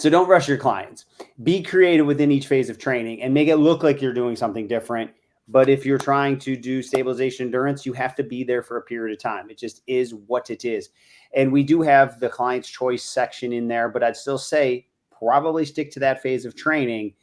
So don't rush your clients. Be creative within each phase of training and make it look like you're doing something different. But if you're trying to do stabilization endurance, you have to be there for a period of time. It just is what it is. And we do have the client's choice section in there, but I'd still say probably stick to that phase of training.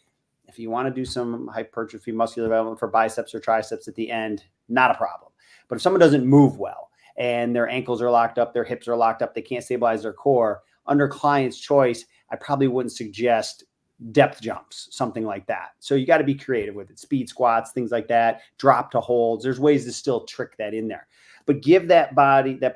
If you want to do some hypertrophy muscular development for biceps or triceps at the end, not a problem. But if someone doesn't move well and their ankles are locked up, their hips are locked up, they can't stabilize their core, under client's choice, I probably wouldn't suggest depth jumps, something like that. So you got to be creative with it. Speed squats, things like that, drop to holds. There's ways to still trick that in there. But give that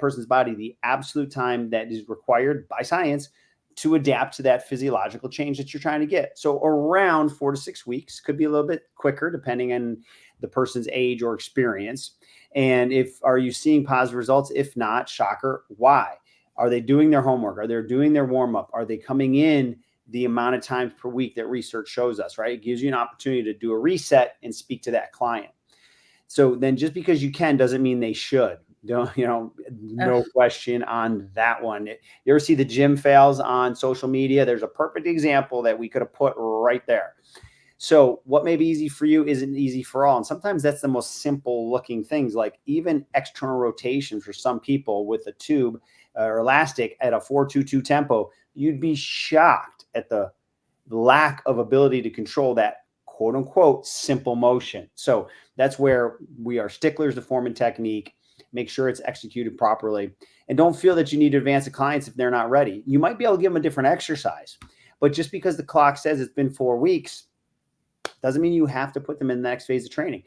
person's body the absolute time that is required by science to adapt to that physiological change that you're trying to get. So around 4 to 6 weeks, could be a little bit quicker depending on the person's age or experience. And are you seeing positive results? If not, shocker, why? Are they doing their homework? Are they doing their warm up? Are they coming in the amount of times per week that research shows us, right? It gives you an opportunity to do a reset and speak to that client. So then just because you can doesn't mean they should. No question on that one. You ever see the gym fails on social media? There's a perfect example that we could have put right there. So what may be easy for you isn't easy for all. And sometimes that's the most simple looking things, like even external rotation for some people with a tube or elastic at a 4-2-2 tempo. You'd be shocked at the lack of ability to control that quote unquote simple motion. So that's where we are sticklers to form and technique. Make sure it's executed properly, and don't feel that you need to advance the clients if they're not ready. You might be able to give them a different exercise, but just because the clock says it's been 4 weeks doesn't mean you have to put them in the next phase of training.